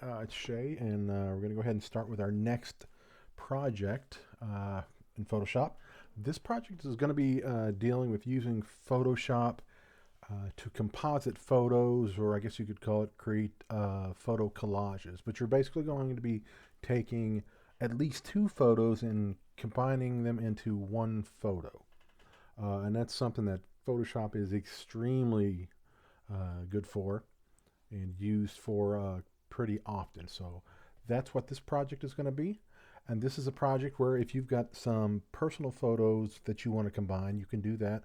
It's Shay, and we're going to go ahead and start with our next project in Photoshop. This project is going to be dealing with using Photoshop to composite photos, or I guess you could call it create photo collages. But you're basically going to be taking at least two photos and combining them into one photo. And that's something that Photoshop is extremely good for and used for pretty often. So that's what this project is going to be. And this is a project where if you've got some personal photos that you want to combine, you can do that.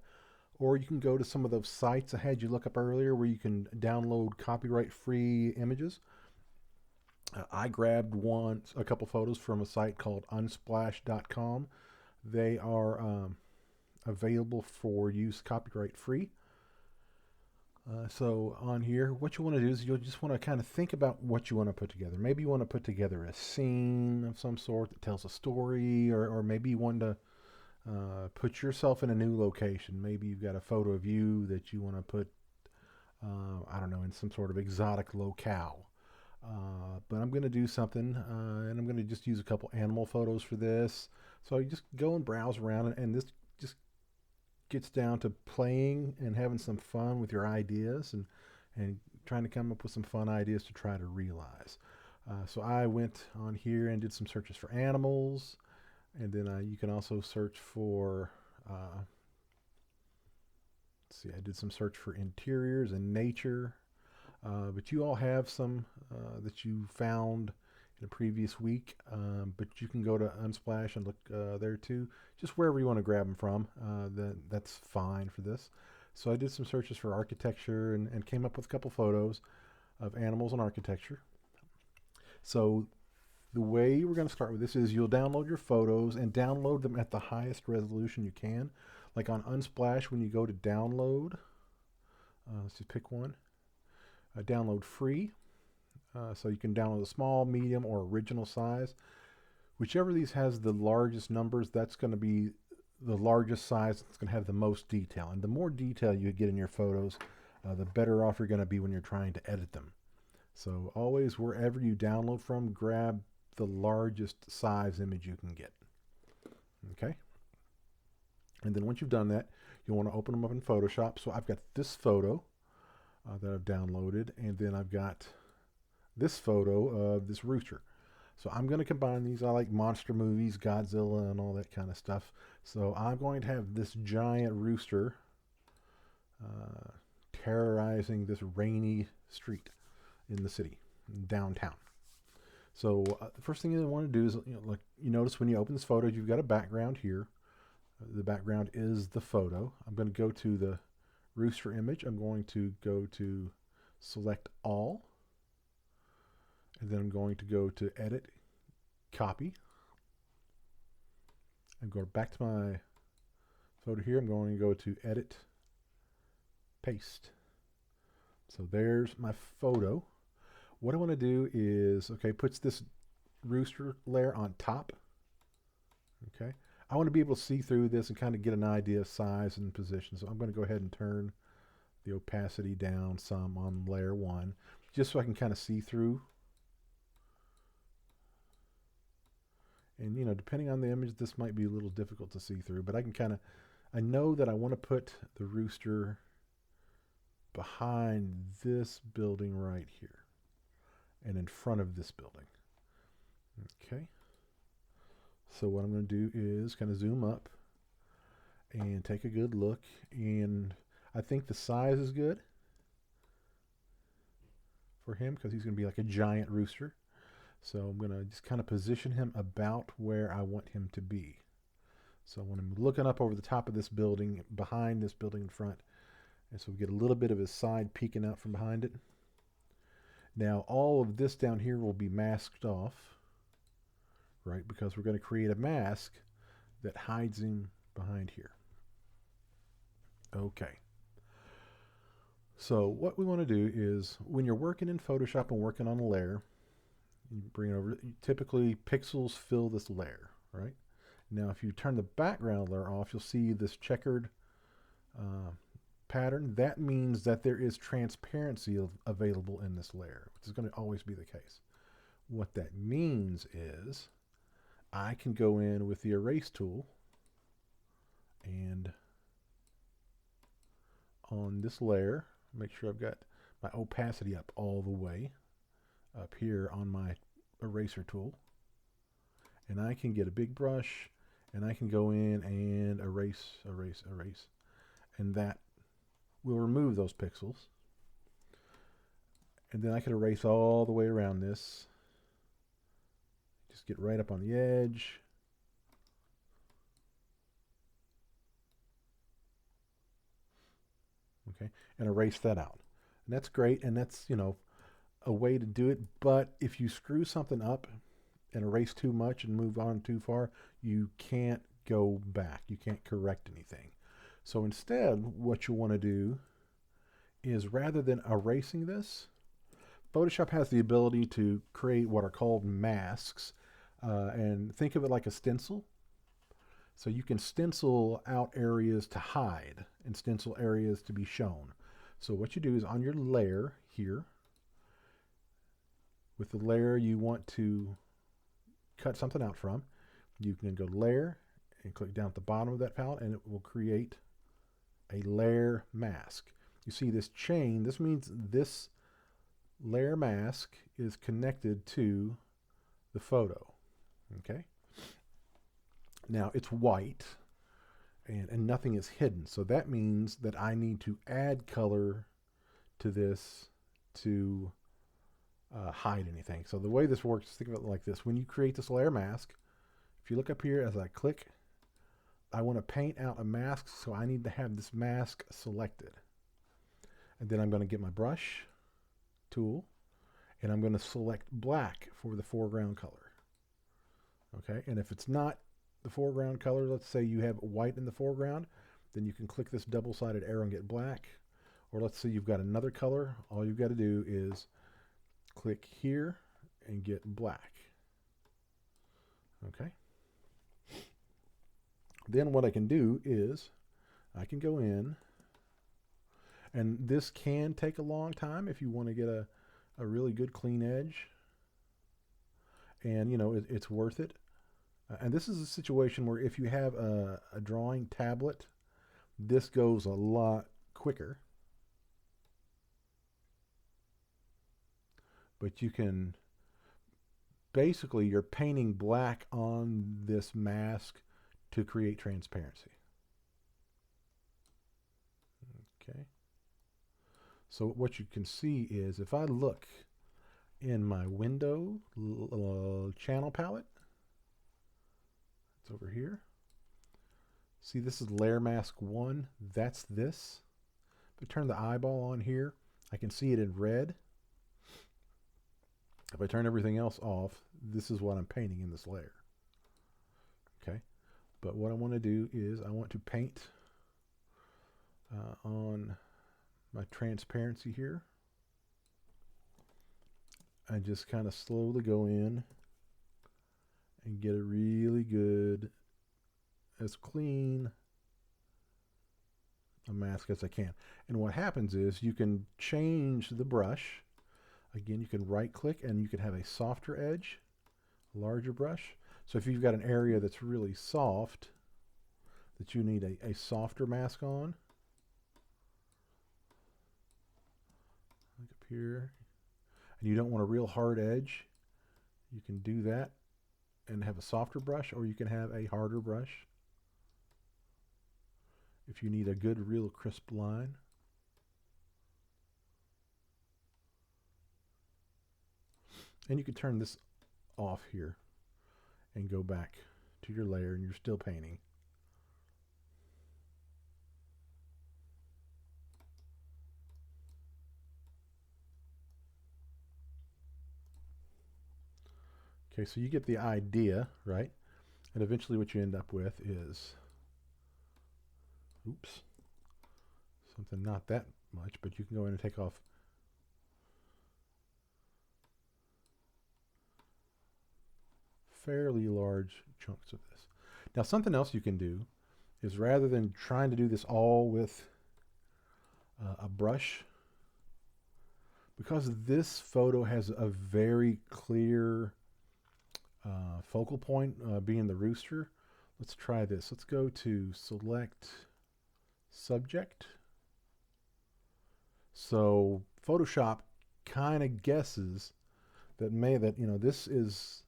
Or you can go to some of those sites I had you look up earlier where you can download copyright free images. I grabbed a couple photos from a site called unsplash.com. They are available for use copyright free. So on here, what you want to do is you'll just want to kind of think about what you want to put together. Maybe you want to put together a scene of some sort that tells a story, or maybe you want to put yourself in a new location. Maybe you've got a photo of you that you want to put, I don't know, in some sort of exotic locale. But I'm going to do something, and I'm going to just use a couple animal photos for this. So you just go and browse around, and this just gets down to playing and having some fun with your ideas and trying to come up with some fun ideas to try to realize. So I went on here and did some searches for animals, and then you can also search for, let's see, I did some search for interiors and nature, but you all have some that you found in a previous week, but you can go to Unsplash and look there too. Just wherever you want to grab them from, that's fine for this. So I did some searches for architecture and came up with a couple photos of animals and architecture. So the way we're going to start with this is you'll download your photos and download them at the highest resolution you can. Like on Unsplash, when you go to download, let's just pick one. Download free. So you can download a small, medium, or original size. Whichever of these has the largest numbers, that's going to be the largest size. It's going to have the most detail. And the more detail you get in your photos, the better off you're going to be when you're trying to edit them. So always, wherever you download from, grab the largest size image you can get. Okay? And then once you've done that, you'll want to open them up in Photoshop. So I've got this photo that I've downloaded, and then I've got this photo of this rooster. So I'm going to combine these. I like monster movies, Godzilla, and all that kind of stuff. So I'm going to have this giant rooster uh, terrorizing this rainy street in the city, downtown. So the first thing you want to do is, like you notice when you open this photo, you've got a background here. The background is the photo. I'm going to go to the rooster image. I'm going to go to select all, and then I'm going to go to edit, copy. I'm going back to my photo here. I'm going to go to edit, paste. So there's my photo. What I want to do is, okay, puts this rooster layer on top. Okay. I want to be able to see through this and kind of get an idea of size and position. So I'm going to go ahead and turn the opacity down some on layer one, just so I can kind of see through. And depending on the image, this might be a little difficult to see through, but I know that I want to put the rooster behind this building right here and in front of this building. Okay. So what I'm going to do is kind of zoom up and take a good look, and I think the size is good for him because he's going to be like a giant rooster. So I'm going to just kind of position him about where I want him to be. So when I'm looking up over the top of this building, behind this building in front, and so we get a little bit of his side peeking out from behind it. Now all of this down here will be masked off, right? Because we're going to create a mask that hides him behind here. Okay. So what we want to do is when you're working in Photoshop and working on a layer, you bring it over. Typically, pixels fill this layer, right? Now, if you turn the background layer off, you'll see this checkered pattern. That means that there is transparency available in this layer, which is going to always be the case. what that means is I can go in with the erase tool and on this layer, make sure I've got my opacity up all the way up here on my eraser tool. And I can get a big brush and I can go in and erase, erase, erase. And that will remove those pixels. And then I can erase all the way around this. Just get right up on the edge. Okay, and erase that out. And that's great, and that's, you know, a way to do it. But if you screw something up and erase too much and move on too far, you can't go back. You can't correct anything. So instead, what you want to do is, rather than erasing this, Photoshop has the ability to create what are called masks, and think of it like a stencil. So you can stencil out areas to hide and stencil areas to be shown. So what you do is, on your layer here, with the layer you want to cut something out from, you can go to Layer and click down at the bottom of that palette, and it will create a layer mask. You see this chain, this means this layer mask is connected to the photo. Okay? Now it's white and nothing is hidden. So that means that I need to add color to this to hide anything. So the way this works, think of it like this. When you create this layer mask, if you look up here as I click, I want to paint out a mask, so I need to have this mask selected. And then I'm going to get my brush tool and I'm going to select black for the foreground color. Okay, and if it's not the foreground color, let's say you have white in the foreground, then you can click this double-sided arrow and get black. Or let's say you've got another color, all you've got to do is click here and get black. Okay. Then what I can do is I can go in, and this can take a long time if you want to get a really good clean edge. And you know, it's worth it. And this is a situation where if you have a drawing tablet, this goes a lot quicker. But you can, basically, you're painting black on this mask to create transparency. Okay. So what you can see is, if I look in my window channel palette, it's over here. See, this is layer mask 1. That's this. If I turn the eyeball on here, I can see it in red. If I turn everything else off, this is what I'm painting in this layer. Okay, but what I want to do is I want to paint on my transparency here. I just kind of slowly go in and get a really good, as clean a mask as I can. And what happens is you can change the brush. Again, you can right click and you can have a softer edge, a larger brush. So if you've got an area that's really soft, that you need a softer mask on, like up here, and you don't want a real hard edge, you can do that and have a softer brush, or you can have a harder brush if you need a good, real crisp line. And you can turn this off here and go back to your layer, and you're still painting. Okay, so you get the idea, right? And eventually what you end up with is, oops, something not that much, but you can go in and take off fairly large chunks of this. Now, something else you can do is, rather than trying to do this all with a brush, because this photo has a very clear focal point being the rooster, let's try this. Let's go to select subject. So Photoshop kind of guesses that this is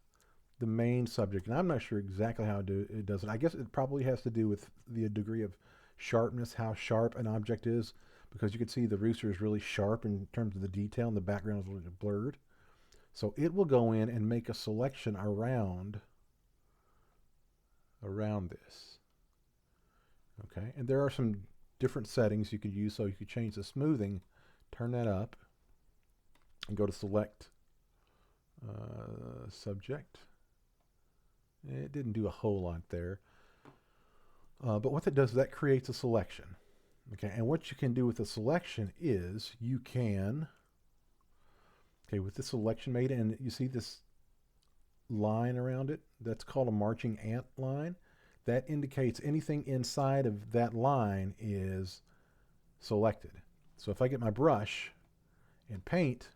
the main subject, and I'm not sure exactly how it does it. I guess it probably has to do with the degree of sharpness, how sharp an object is, because you can see the rooster is really sharp in terms of the detail, and the background is really blurred. So it will go in and make a selection around this. Okay, and there are some different settings you could use. So you could change the smoothing, turn that up, and go to select subject. It didn't do a whole lot there. But what that does is that creates a selection. Okay, and what you can do with the selection is you can, with the selection made, and you see this line around it, that's called a marching ant line. That indicates anything inside of that line is selected. So if I get my brush and paint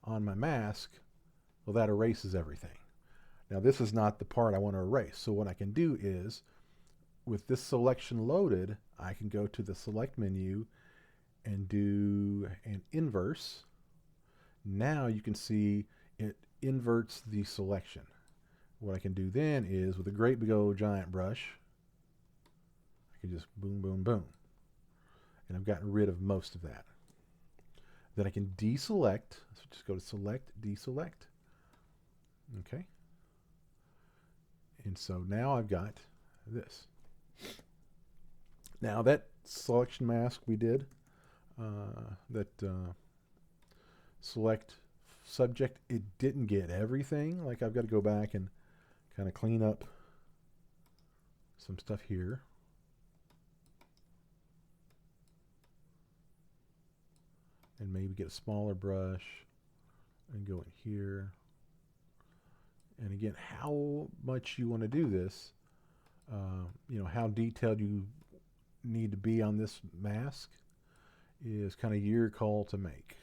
on my mask, well, that erases everything. Now this is not the part I want to erase. So what I can do is, with this selection loaded, I can go to the select menu and do an inverse. Now you can see it inverts the selection. What I can do then is, with a great big old giant brush, I can just boom, boom, boom. And I've gotten rid of most of that. Then I can deselect. So just go to select, deselect. Okay. And so now I've got this. Now that selection mask we did, select subject, it didn't get everything. Like, I've got to go back and kind of clean up some stuff here. And maybe get a smaller brush and go in here. And again, how much you want to do this, how detailed you need to be on this mask is kind of your call to make.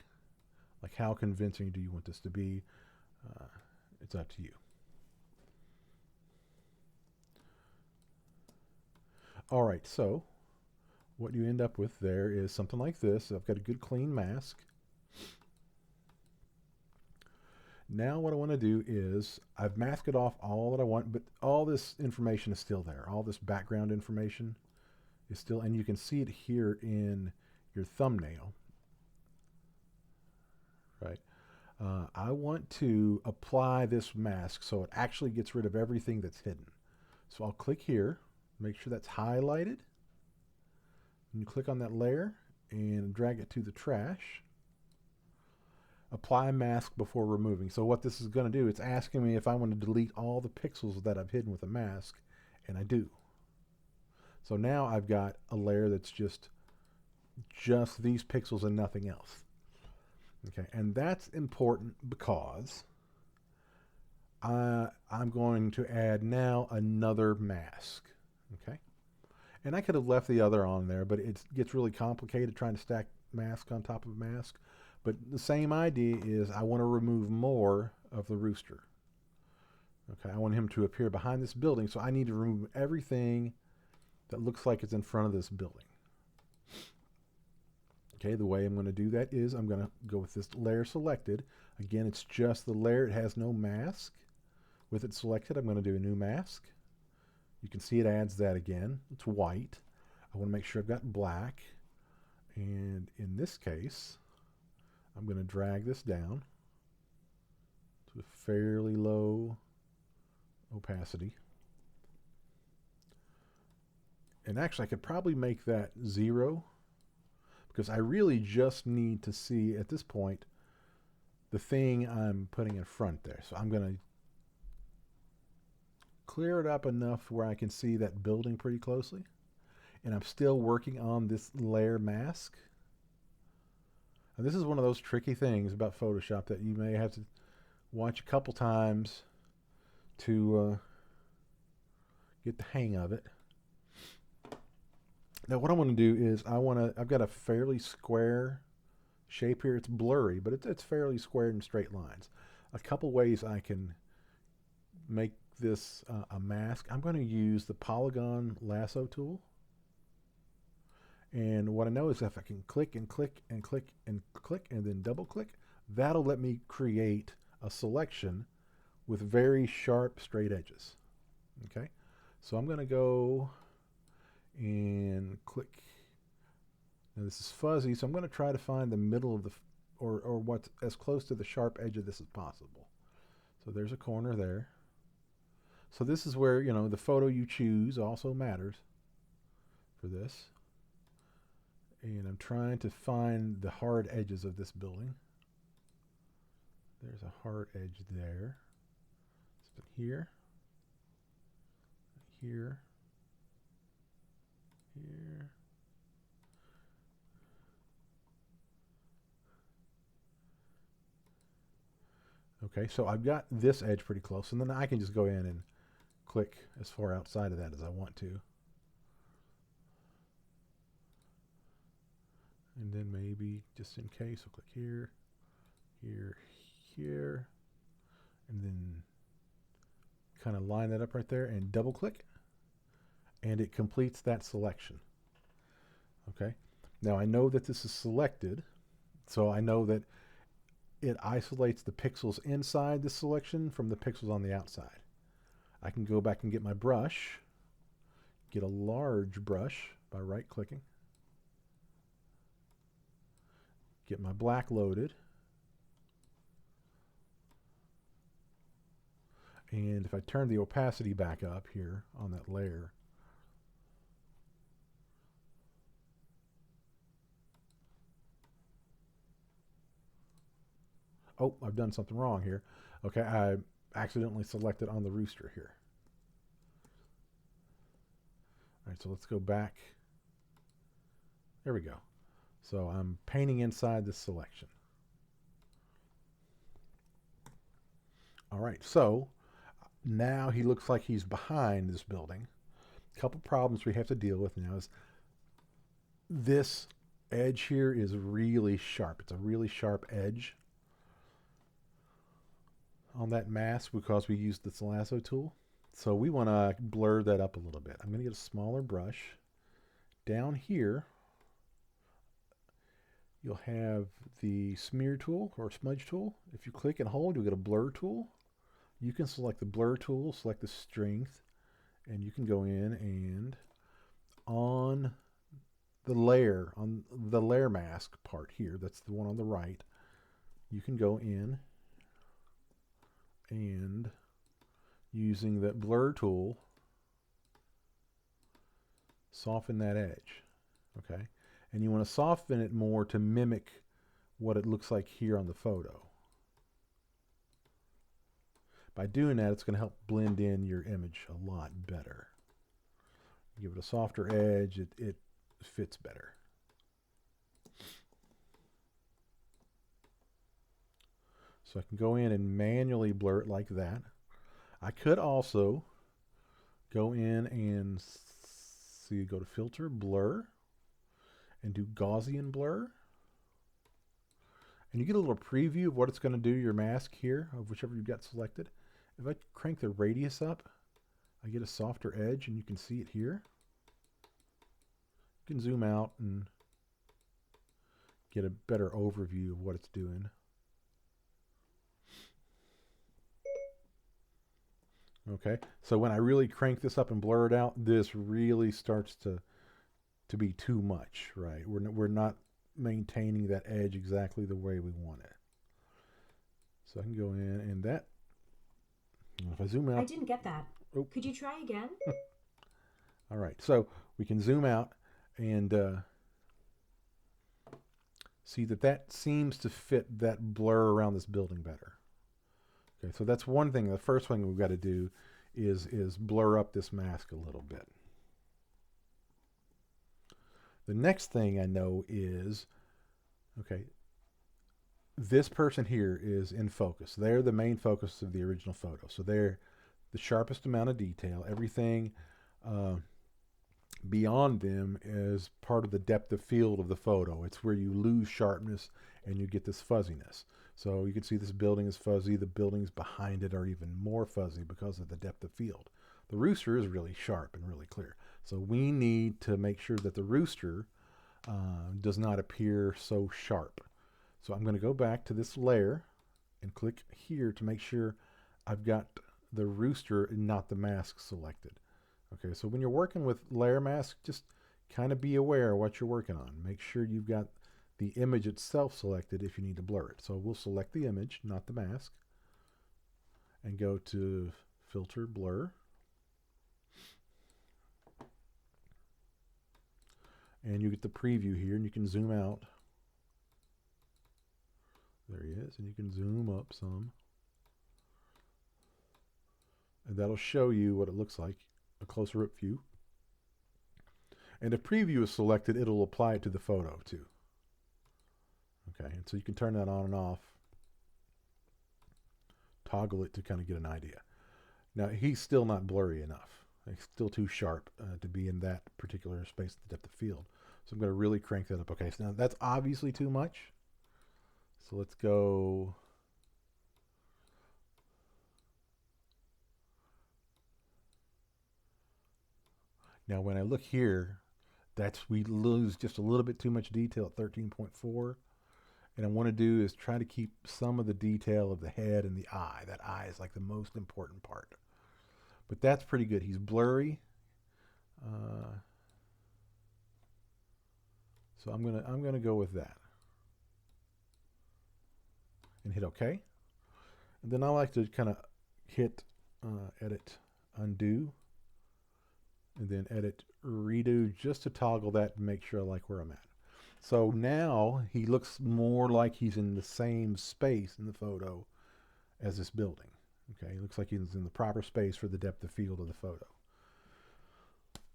Like, how convincing do you want this to be? It's up to you. All right, so what you end up with there is something like this. I've got a good clean mask. Now what I want to do is, I've masked off all that I want, but all this information is still there. All this background information is still, and you can see it here in your thumbnail. Right. I want to apply this mask so it actually gets rid of everything that's hidden. So I'll click here, make sure that's highlighted. And you click on that layer and drag it to the trash. Apply mask before removing. So what this is going to do, it's asking me if I want to delete all the pixels that I've hidden with a mask, and I do. So now I've got a layer that's just these pixels and nothing else. Okay, and that's important because I'm going to add now another mask. Okay, and I could have left the other on there, but it gets really complicated trying to stack mask on top of mask. But the same idea is, I want to remove more of the rooster. Okay, I want him to appear behind this building, so I need to remove everything that looks like it's in front of this building. Okay, the way I'm going to do that is, I'm going to go with this layer selected. Again, it's just the layer, it has no mask. With it selected, I'm going to do a new mask. You can see it adds that again. It's white. I want to make sure I've got black. And in this case, I'm going to drag this down to a fairly low opacity. And actually, I could probably make that 0, because I really just need to see, at this point, the thing I'm putting in front there. So I'm going to clear it up enough where I can see that building pretty closely. And I'm still working on this layer mask. And this is one of those tricky things about Photoshop that you may have to watch a couple times to get the hang of it. Now what I want to do is, I've got a fairly square shape here. It's blurry, but it's fairly square and straight lines. A couple ways I can make this a mask. I'm going to use the polygon lasso tool. And what I know is if I can click and click and click and click and then double click, that'll let me create a selection with very sharp straight edges. Okay, so I'm going to go and click. Now this is fuzzy, so I'm going to try to find the middle of the, or what's as close to the sharp edge of this as possible. So there's a corner there. So this is where, you know, the photo you choose also matters for this. And I'm trying to find the hard edges of this building. There's a hard edge there. It's here, here, here. Okay, so I've got this edge pretty close, and then I can just go in and click as far outside of that as I want to. And then maybe, just in case, I'll click here, here, here, and then kind of line that up right there and double click, and it completes that selection. Okay, now I know that this is selected, so I know that it isolates the pixels inside the selection from the pixels on the outside. I can go back and get my brush, get a large brush by right clicking, get my black loaded, and if I turn the opacity back up here on that layer, oh, I've done something wrong here. Okay, I accidentally selected on the rooster here. All right, so let's go back. There we go. So I'm painting inside this selection. All right, so now he looks like he's behind this building. A couple problems we have to deal with now is this edge here is really sharp. It's a really sharp edge on that mask because we used this lasso tool. So we want to blur that up a little bit. I'm going to get a smaller brush. Down here, you'll have the smear tool or smudge tool. If you click and hold, you'll get a blur tool. You can select the blur tool, select the strength, and you can go in and on the layer mask part here, that's the one on the right, you can go in and using that blur tool, soften that edge. Okay, and you want to soften it more to mimic what it looks like here on the photo. By doing that, it's going to help blend in your image a lot better. Give it a softer edge, it fits better. So I can go in and manually blur it like that. I could also go in and see, go to filter, blur, and do Gaussian blur. And you get a little preview of what it's going to do your mask here, of whichever you've got selected. If I crank the radius up, I get a softer edge, and you can see it here. You can zoom out and get a better overview of what it's doing. Okay, so when I really crank this up and blur it out, this really starts to be too much, right? We're not maintaining that edge exactly the way we want it. So I can go in and that, if I zoom out. I didn't get that. Oh. Could you try again? All right, so we can zoom out and see that seems to fit that blur around this building better. Okay, so that's one thing. The first thing we've got to do is blur up this mask a little bit. The next thing I know is, okay, this person here is in focus. They're the main focus of the original photo. So they're the sharpest amount of detail. Everything beyond them is part of the depth of field of the photo. It's where you lose sharpness and you get this fuzziness. So you can see this building is fuzzy. The buildings behind it are even more fuzzy because of the depth of field. The rooster is really sharp and really clear. So we need to make sure that the rooster does not appear so sharp. So I'm going to go back to this layer and click here to make sure I've got the rooster and not the mask selected. Okay, so when you're working with layer mask, just kind of be aware of what you're working on. Make sure you've got the image itself selected if you need to blur it. So we'll select the image, not the mask, and go to Filter, Blur. And you get the preview here, and you can zoom out. There he is, and you can zoom up some. And that'll show you what it looks like, a closer up view. And if preview is selected, it'll apply it to the photo too. Okay, and so you can turn that on and off, toggle it to kind of get an idea. Now, he's still not blurry enough. It's still too sharp to be in that particular space, the depth of field. So I'm going to really crank that up. Okay, so now that's obviously too much. So let's go. Now, when I look here, we lose just a little bit too much detail at 13.4. And I want to do is try to keep some of the detail of the head and the eye. That eye is like the most important part. But that's pretty good. He's blurry. So I'm gonna go with that. And hit OK. And then I like to kind of hit Edit, Undo, and then Edit, Redo, just to toggle that and make sure I like where I'm at. So now he looks more like he's in the same space in the photo as this building. Okay, he looks like he's in the proper space for the depth of field of the photo.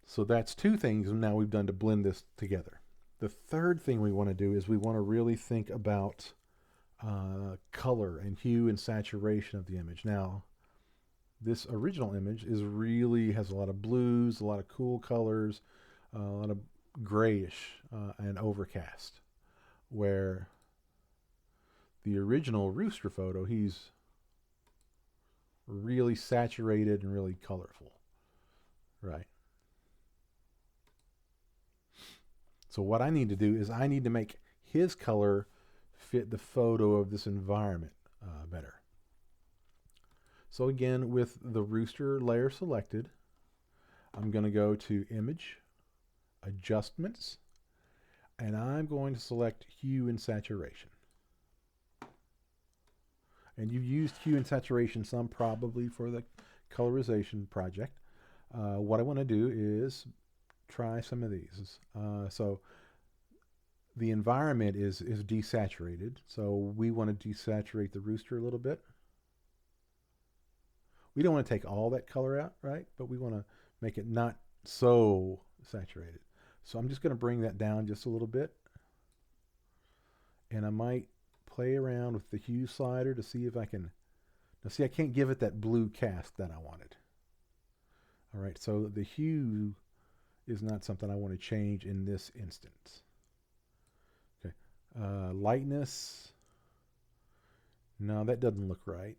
So that's two things now we've done to blend this together. The third thing we want to do is we want to really think about color and hue and saturation of the image. Now, this original image has a lot of blues, a lot of cool colors, a lot of grayish and overcast, where the original rooster photo, he's really saturated and really colorful, right? So what I need to do is I need to make his color fit the photo of this environment better. So again, with the rooster layer selected, I'm going to go to Image, Adjustments, and I'm going to select Hue and Saturation. And you've used hue and saturation some probably for the colorization project. What I want to do is try some of these. So the environment is desaturated, so we want to desaturate the rooster a little bit. We don't want to take all that color out, right? But we want to make it not so saturated. So I'm just going to bring that down just a little bit. And I might play around with the hue slider to see if I can. Now see, I can't give it that blue cast that I wanted. All right, so the hue is not something I want to change in this instance. Okay, lightness. No, that doesn't look right.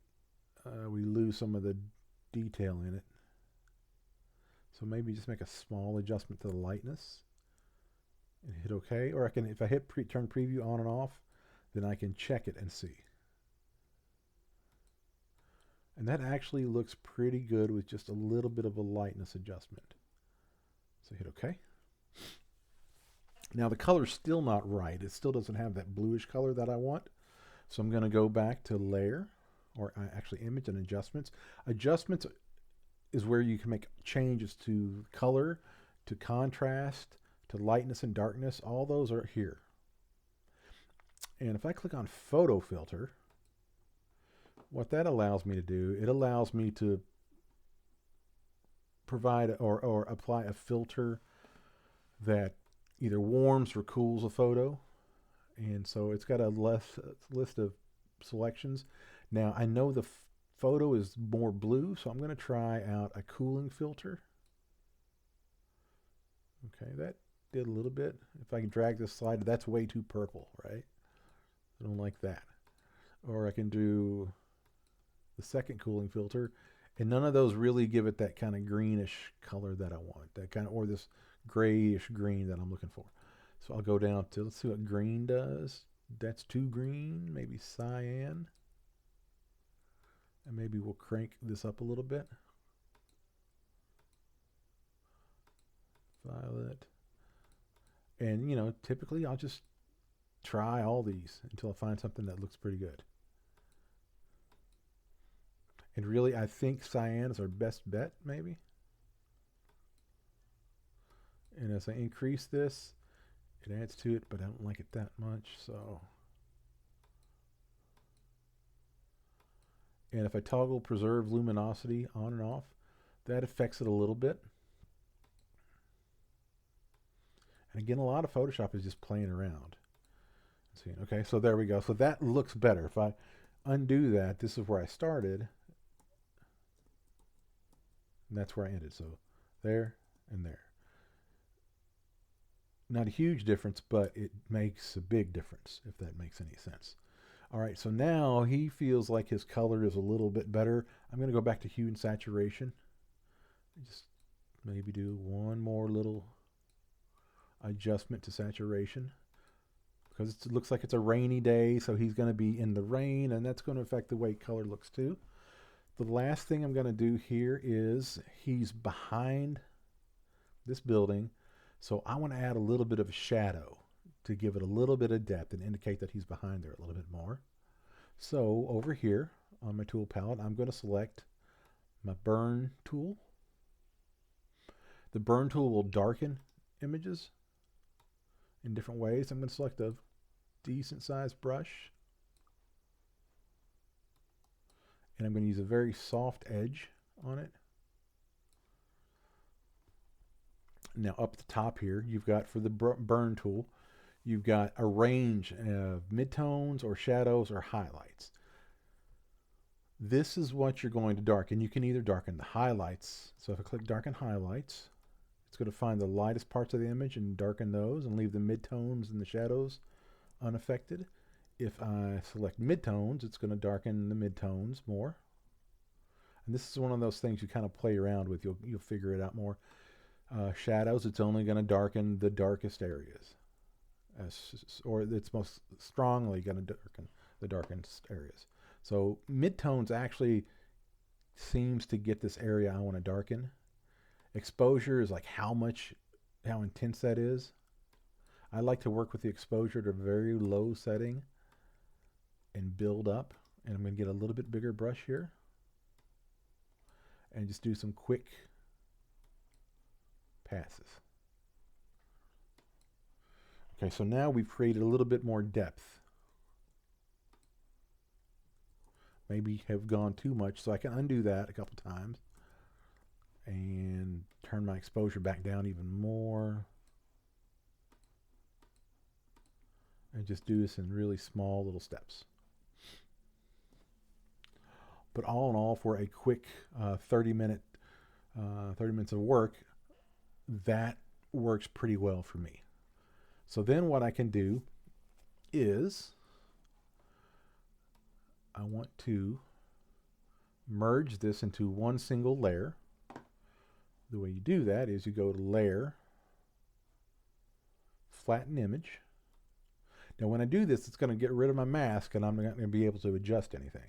We lose some of the detail in it. So maybe just make a small adjustment to the lightness and hit OK. Or I can, if I hit turn preview on and off, then I can check it and see. And that actually looks pretty good with just a little bit of a lightness adjustment. So hit OK. Now the color's still not right. It still doesn't have that bluish color that I want. So I'm going to go back to Layer, or actually Image and Adjustments. Adjustments is where you can make changes to color, to contrast, to lightness and darkness. All those are here. And if I click on Photo Filter, what that allows me to do, it allows me to provide or apply a filter that either warms or cools a photo. And so it's got a list of selections. Now I know the photo is more blue, so I'm going to try out a cooling filter. Okay, that did a little bit. If I can drag this slider, that's way too purple, right? I don't like that. Or I can do the second cooling filter, and none of those really give it that kind of greenish color that I want, that kind of, or this grayish green that I'm looking for. So I'll go down to, let's see what green does. That's too green, maybe cyan. And maybe we'll crank this up a little bit. Violet. And, you know, typically I'll just try all these until I find something that looks pretty good. And really, I think cyan is our best bet, maybe. And as I increase this, it adds to it, but I don't like it that much, so. And if I toggle preserve luminosity on and off, that affects it a little bit. And again, a lot of Photoshop is just playing around. See, okay, so there we go. So that looks better. If I undo that, this is where I started. And that's where I ended. So there and there. Not a huge difference, but it makes a big difference, if that makes any sense. All right, so now he feels like his color is a little bit better. I'm going to go back to hue and saturation. Just maybe do one more little adjustment to saturation, because it looks like it's a rainy day, so he's going to be in the rain, and that's going to affect the way color looks too. The last thing I'm going to do here is he's behind this building, so I want to add a little bit of a shadow to give it a little bit of depth and indicate that he's behind there a little bit more. So over here on my tool palette, I'm going to select my burn tool. The burn tool will darken images in different ways. I'm going to select a decent sized brush, and I'm going to use a very soft edge on it. Now up at the top here, you've got, for the burn tool, you've got a range of midtones or shadows or highlights. This is what you're going to darken. You can either darken the highlights. So if I click darken highlights, it's going to find the lightest parts of the image and darken those and leave the midtones and the shadows unaffected. If I select midtones, it's going to darken the midtones more. And this is one of those things you kind of play around with. You'll figure it out more. Shadows, it's only going to darken the darkest areas. Or it's most strongly going to darken the darkest areas. So midtones actually seems to get this area I want to darken. Exposure is like how intense that is. I like to work with the exposure at a very low setting and build up. And I'm going to get a little bit bigger brush here and just do some quick passes. Okay, so now we've created a little bit more depth. Maybe have gone too much, so I can undo that a couple times and turn my exposure back down even more. And just do this in really small little steps. But all in all, for a quick 30 minutes of work, that works pretty well for me. So then what I can do is I want to merge this into one single layer. The way you do that is you go to Layer, Flatten Image. Now when I do this, it's going to get rid of my mask and I'm not going to be able to adjust anything.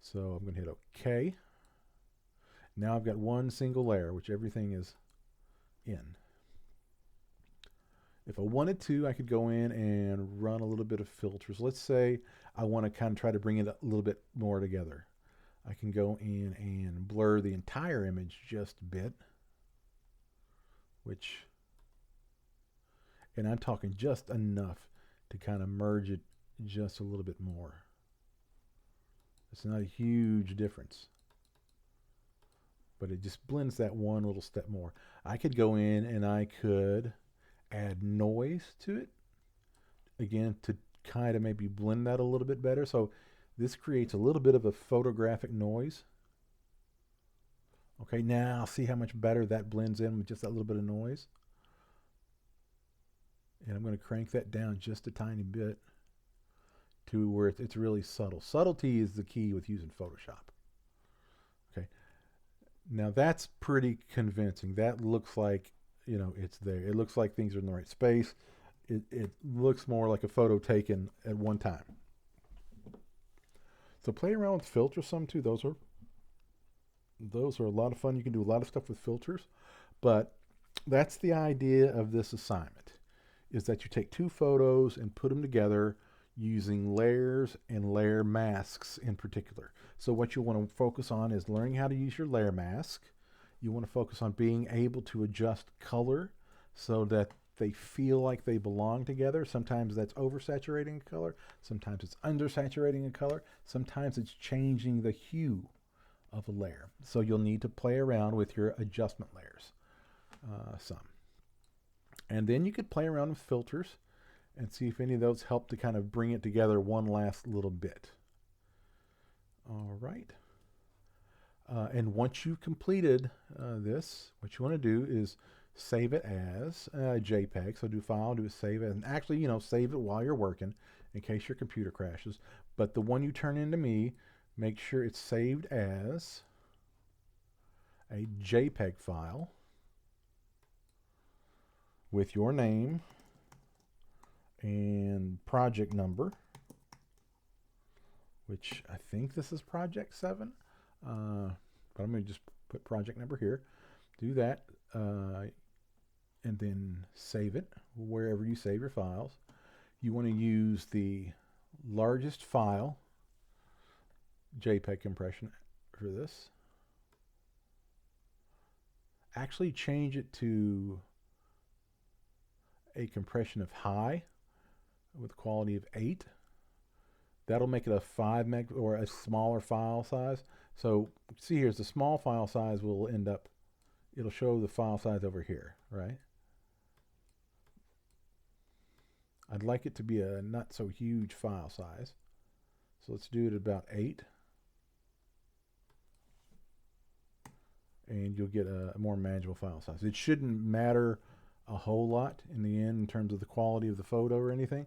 So I'm going to hit OK. Now I've got one single layer, which everything is in. If I wanted to, I could go in and run a little bit of filters. Let's say I want to kind of try to bring it a little bit more together. I can go in and blur the entire image just a bit, and I'm talking just enough to kind of merge it just a little bit more. It's not a huge difference, but it just blends that one little step more. I could go in and I could add noise to it, again, to kind of maybe blend that a little bit better. So this creates a little bit of a photographic noise Okay, now see how much better that blends in with just that little bit of noise. And I'm going to crank that down just a tiny bit to where it's really subtle. Subtlety is the key with using Photoshop. Okay, now that's pretty convincing. That looks like, it's there. It looks like things are in the right space. It looks more like a photo taken at one time. So play around with filters some too. Those are a lot of fun. You can do a lot of stuff with filters, but that's the idea of this assignment, is that you take two photos and put them together using layers and layer masks in particular. So what you want to focus on is learning how to use your layer mask. You want to focus on being able to adjust color so that they feel like they belong together. Sometimes that's oversaturating a color. Sometimes it's undersaturating a color. Sometimes it's changing the hue of a layer. So you'll need to play around with your adjustment layers some. And then you could play around with filters and see if any of those help to kind of bring it together one last little bit. All right. And once you've completed this, what you want to do is save it as a JPEG. So do File, do Save It, and actually, save it while you're working in case your computer crashes. But the one you turn into me, make sure it's saved as a JPEG file with your name and project number, which I think this is Project 7, but I'm going to just put project number here. Do that, and then save it wherever you save your files. You want to use the largest file JPEG compression for this. Actually change it to a compression of high with quality of 8. That'll make it a 5 meg or a smaller file size. So see, here's the small file size will end up, it'll show the file size over here, right? I'd like it to be a not so huge file size. So let's do it about 8. And you'll get a more manageable file size. It shouldn't matter a whole lot in the end in terms of the quality of the photo or anything.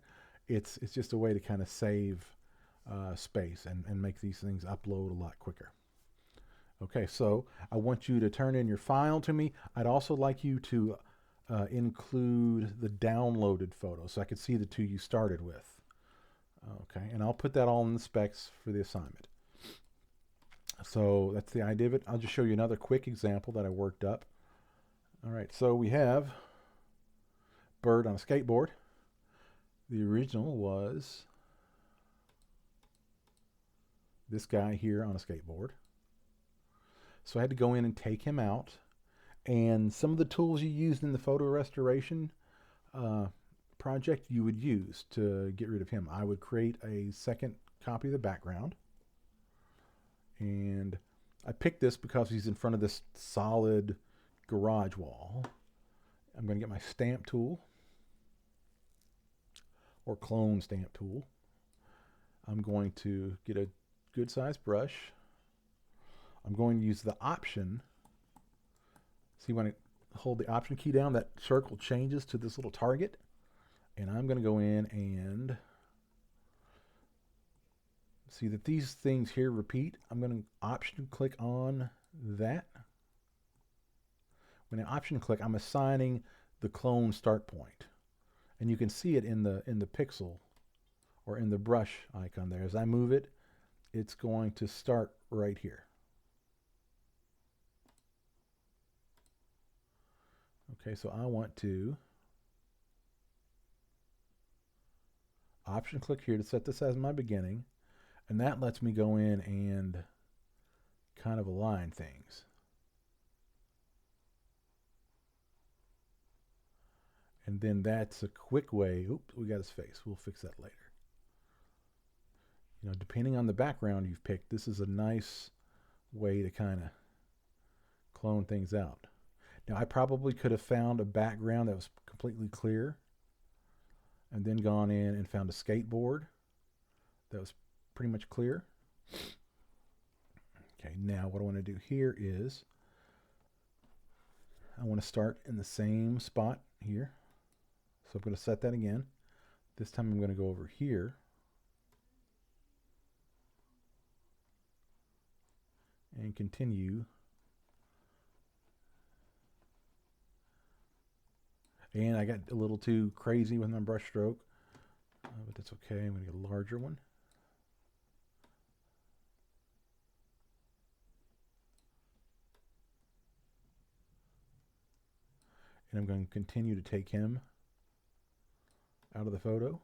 It's just a way to kind of save space and make these things upload a lot quicker. Okay, so I want you to turn in your file to me. I'd also like you to include the downloaded photo so I could see the two you started with. Okay, and I'll put that all in the specs for the assignment. So that's the idea of it. I'll just show you another quick example that I worked up. All right, so we have bird on a skateboard. The original was this guy here on a skateboard. So I had to go in and take him out. And some of the tools you used in the photo restoration project you would use to get rid of him. I would create a second copy of the background. And I picked this because he's in front of this solid garage wall. I'm going to get my stamp tool or clone stamp tool. I'm going to get a good sized brush. I'm going to use the option. See, when I hold the option key down, that circle changes to this little target. And I'm going to go in and see that these things here repeat. I'm going to option click on that. When I option click, I'm assigning the clone start point. And you can see it in the pixel or in the brush icon there. As I move it, it's going to start right here. Okay, so I want to option click here to set this as my beginning, and that lets me go in and kind of align things. And then that's a quick way. Oops, we got his face. We'll fix that later. Depending on the background you've picked, this is a nice way to kind of clone things out. Now, I probably could have found a background that was completely clear and then gone in and found a skateboard that was pretty much clear. Okay, now what I want to do here is I want to start in the same spot here. So I'm going to set that again. This time I'm going to go over here. And continue. And I got a little too crazy with my brush stroke, but that's okay. I'm going to get a larger one. And I'm going to continue to take him out of the photo.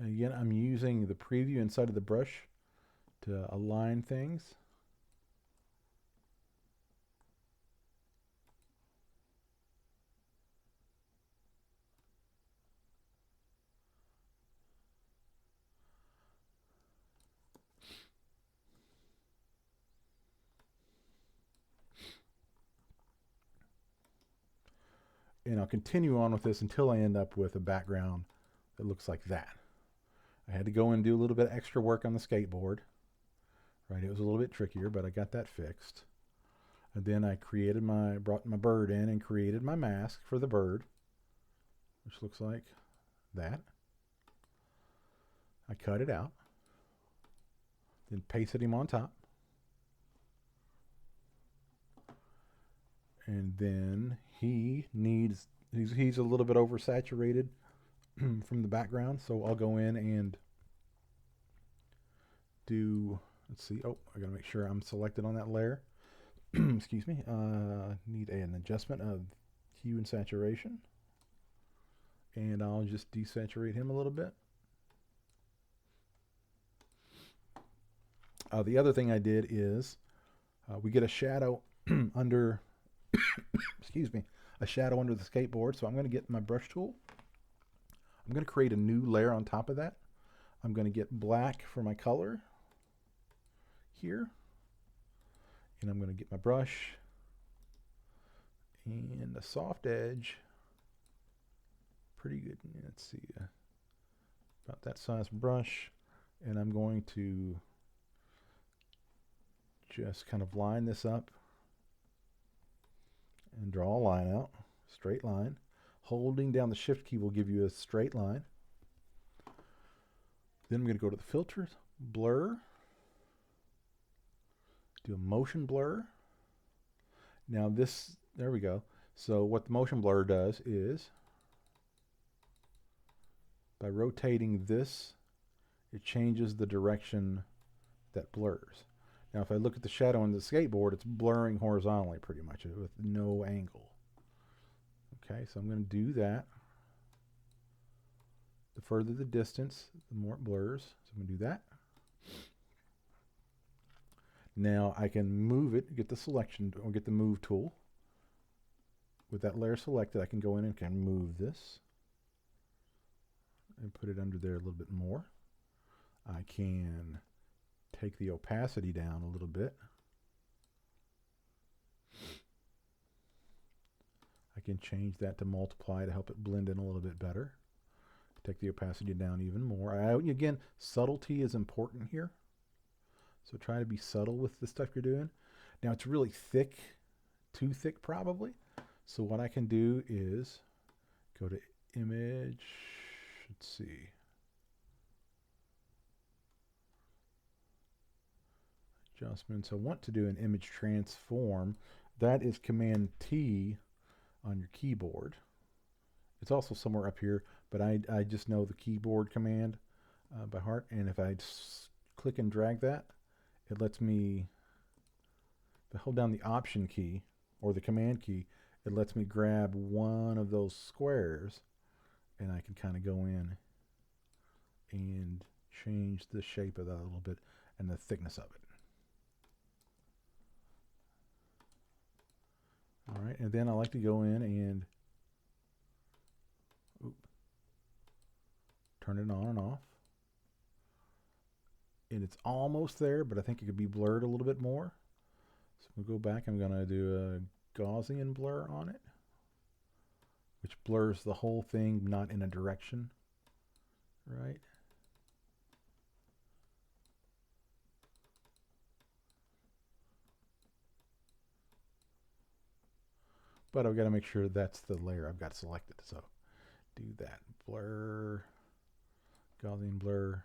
And again, I'm using the preview inside of the brush to align things. And I'll continue on with this until I end up with a background that looks like that. I had to go and do a little bit of extra work on the skateboard. Right, it was a little bit trickier, but I got that fixed. And then I brought my bird in and created my mask for the bird, which looks like that. I cut it out, then pasted him on top. And then he's a little bit oversaturated from the background, so I'll go in and do, let's see, oh, I gotta make sure I'm selected on that layer. Excuse me, need an adjustment of hue and saturation. And I'll just desaturate him a little bit. The other thing I did is we get a shadow under, excuse me, a shadow under the skateboard. So I'm going to get my brush tool. I'm going to create a new layer on top of that. I'm going to get black for my color here. And I'm going to get my brush and a soft edge. Pretty good. Let's see, about that size brush. And I'm going to just kind of line this up and draw a line out, straight line. Holding down the shift key will give you a straight line. Then I'm going to go to the filters, blur, do a motion blur. Now this, there we go. So what the motion blur does is, by rotating this, it changes the direction that blurs. Now if I look at the shadow on the skateboard, it's blurring horizontally pretty much with no angle. Okay, so I'm going to do that. The further the distance, the more it blurs. So I'm going to do that. Now I can move it, get the selection, or get the move tool. With that layer selected, I can go in and can move this and put it under there a little bit more. I can take the opacity down a little bit. I can change that to multiply to help it blend in a little bit better. Take the opacity down even more. Again, subtlety is important here. So try to be subtle with the stuff you're doing. Now it's really thick, too thick probably. So what I can do is go to image, let's see. Adjustments. I want to do an image transform. That is Command T on your keyboard. It's also somewhere up here, but I just know the keyboard command by heart. And if I click and drag that, it lets me, if I hold down the Option key or the Command key, it lets me grab one of those squares and I can kind of go in and change the shape of that a little bit and the thickness of it. All right, and then I like to go in and turn it on and off. And it's almost there, but I think it could be blurred a little bit more. So we'll go back. I'm going to do a Gaussian blur on it. which blurs the whole thing, not in a direction, right? But I've got to make sure that's the layer I've got selected. So do that. Blur, Gaussian blur.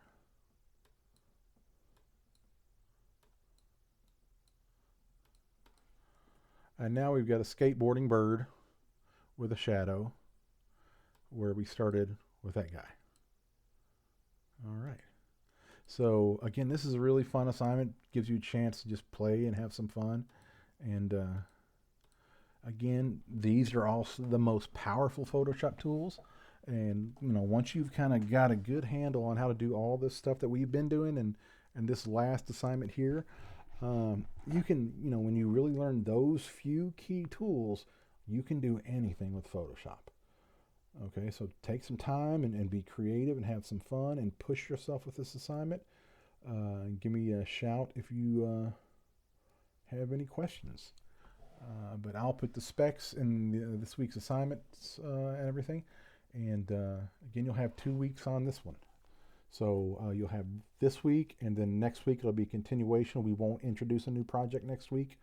And now we've got a skateboarding bird with a shadow where we started with that guy. All right. So again, this is a really fun assignment. Gives you a chance to just play and have some fun. And again, these are also the most powerful Photoshop tools. And once you've kind of got a good handle on how to do all this stuff that we've been doing, and this last assignment here, you can, when you really learn those few key tools, you can do anything with Photoshop. Okay, so take some time and be creative and have some fun and push yourself with this assignment. Give me a shout if you have any questions. But I'll put the specs in this week's assignments and everything. And again, you'll have 2 weeks on this one. So you'll have this week, and then next week it'll be continuation. We won't introduce a new project next week.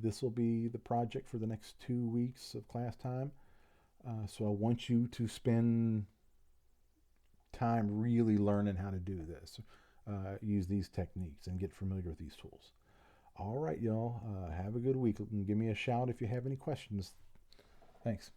This will be the project for the next 2 weeks of class time. So I want you to spend time really learning how to do this, use these techniques, and get familiar with these tools. All right, y'all. Have a good week. Give me a shout if you have any questions. Thanks.